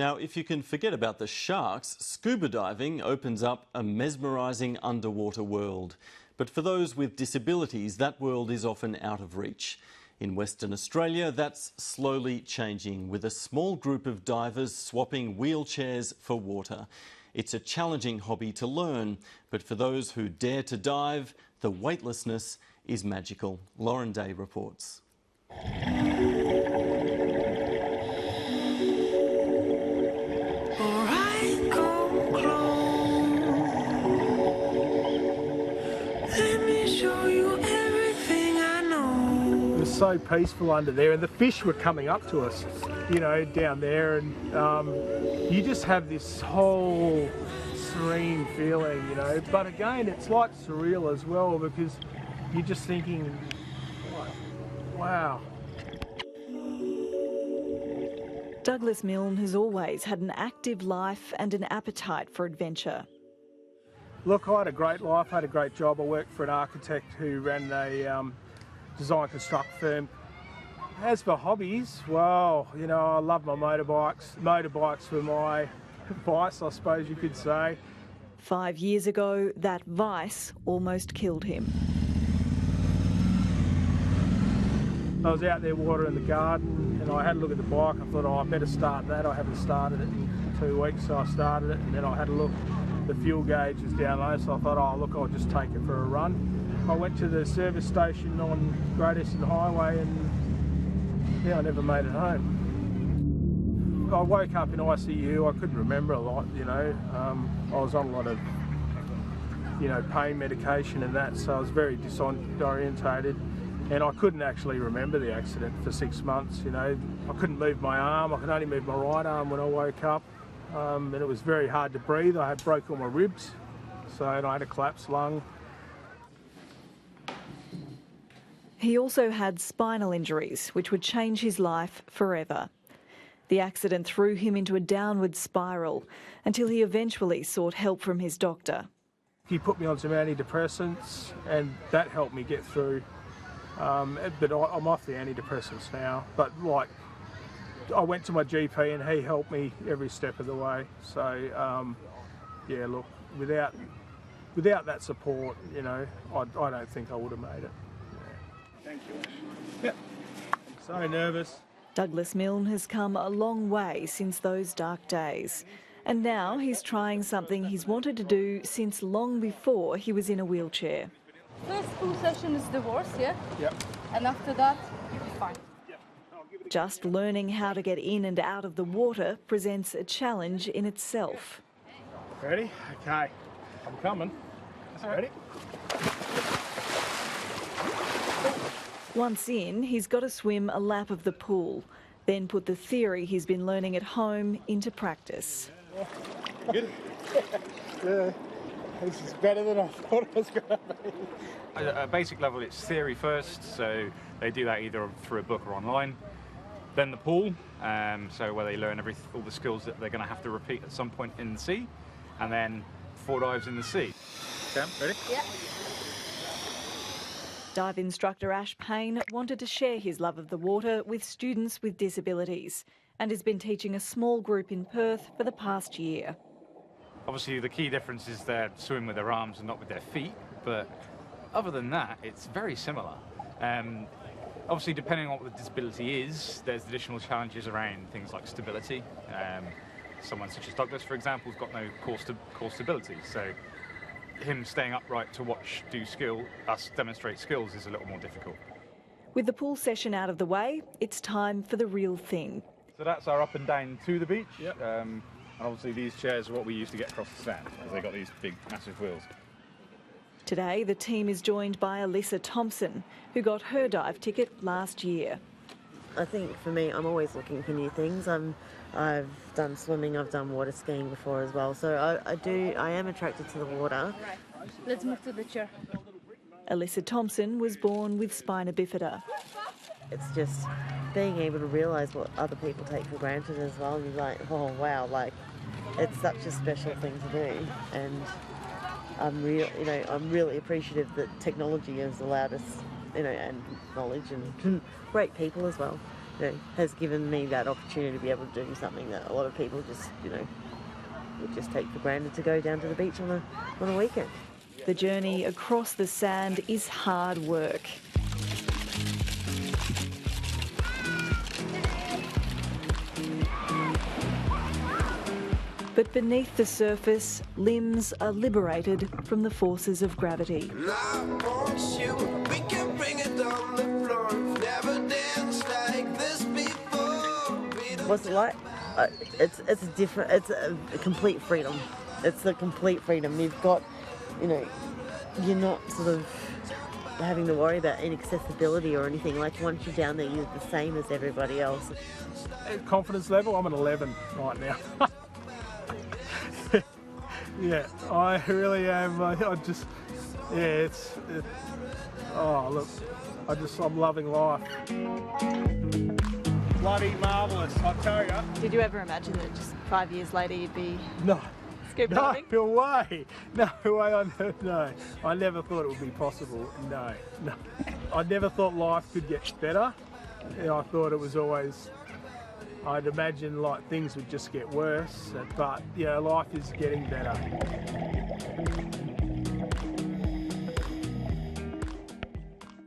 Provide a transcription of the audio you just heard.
Now, if you can forget about the sharks, scuba diving opens up a mesmerising underwater world. But for those with disabilities, that world is often out of reach. In Western Australia, that's slowly changing, with a small group of divers swapping wheelchairs for water. It's a challenging hobby to learn, but for those who dare to dive, the weightlessness is magical. Lauren Day reports. It was so peaceful under there, and the fish were coming up to us, you know, down there, and you just have this whole serene feeling, you know. But again, it's like surreal as well, because you're just thinking, wow. Douglas Milne has always had an active life and an appetite for adventure. Look, I had a great life, I had a great job. I worked for an architect who ran a design construct firm. As for hobbies, well, you know, I love my motorbikes. Motorbikes were my vice, I suppose you could say. 5 years ago, that vice almost killed him. I was out there watering the garden and I had a look at the bike. I thought, oh, I better start that. I haven't started it in 2 weeks, so I started it, and then I had a look. The fuel gauge was down low, so I thought, oh, look, I'll just take it for a run. I went to the service station on Great Eastern Highway and, yeah, I never made it home. I woke up in ICU. I couldn't remember a lot, you know. I was on a lot of, you know, pain medication and that, so I was very disorientated. And I couldn't actually remember the accident for 6 months, you know. I couldn't move my arm. I could only move my right arm when I woke up. And it was very hard to breathe. I had broke all my ribs, so I had a collapsed lung. He also had spinal injuries, which would change his life forever. The accident threw him into a downward spiral until he eventually sought help from his doctor. He put me on some antidepressants, and that helped me get through. But I'm off the antidepressants now. But like, I went to my GP and he helped me every step of the way. So yeah, look, without that support, you know, I don't think I would have made it. Yeah. Thank you. Yep. I'm so nervous. Douglas Milne has come a long way since those dark days. And now he's trying something he's wanted to do since long before he was in a wheelchair. First pool session is the worst, yeah? Yep. And after that, you'll be fine. Just learning how to get in and out of the water presents a challenge in itself. Ready? Okay. I'm coming. Ready? Once in, he's got to swim a lap of the pool, then put the theory he's been learning at home into practice. Good? Yeah. This is better than I thought it was going to be. At a basic level, it's theory first, so they do that either through a book or online. Then the pool, so where they learn all the skills that they're going to have to repeat at some point in the sea, and then 4 dives in the sea. Okay, ready? Yeah. Dive instructor Ash Payne wanted to share his love of the water with students with disabilities and has been teaching a small group in Perth for the past year. Obviously, the key difference is they're swimming with their arms and not with their feet, but other than that, it's very similar. Obviously, depending on what the disability is, there's additional challenges around things like stability. Someone such as Douglas, for example, has got no core stability, so him staying upright to watch us demonstrate skills is a little more difficult. With the pool session out of the way, it's time for the real thing. So that's our up and down to the beach. Yep. And obviously these chairs are what we use to get across the sand, because they've got these big, massive wheels. Today, the team is joined by Alyssa Thompson, who got her dive ticket last year. I think for me, I'm always looking for new things. I've done swimming, I've done water skiing before as well, so I am attracted to the water. Right. Let's move to the chair. Alyssa Thompson was born with spina bifida. It's just being able to realise what other people take for granted as well, and you're like, oh wow, like it's such a special thing to do, and I'm really appreciative that technology has allowed us, and knowledge and great people as well. has given me that opportunity to be able to do something that a lot of people just, would just take for granted, to go down to the beach on a weekend. The journey across the sand is hard work. But beneath the surface, limbs are liberated from the forces of gravity. What's it like? It's different. It's a complete freedom. It's a complete freedom. You've got, you're not sort of having to worry about inaccessibility or anything. Like, once you're down there, you're the same as everybody else. Confidence level, I'm at 11 right now. Yeah, I really am. Oh, look, I'm loving life. Bloody marvellous, I tell you. Did you ever imagine that just 5 years later you'd be scuba diving? No way. No way. No. I never thought it would be possible. No. I never thought life could get better. I thought it was always, I'd imagine like things would just get worse, but life is getting better.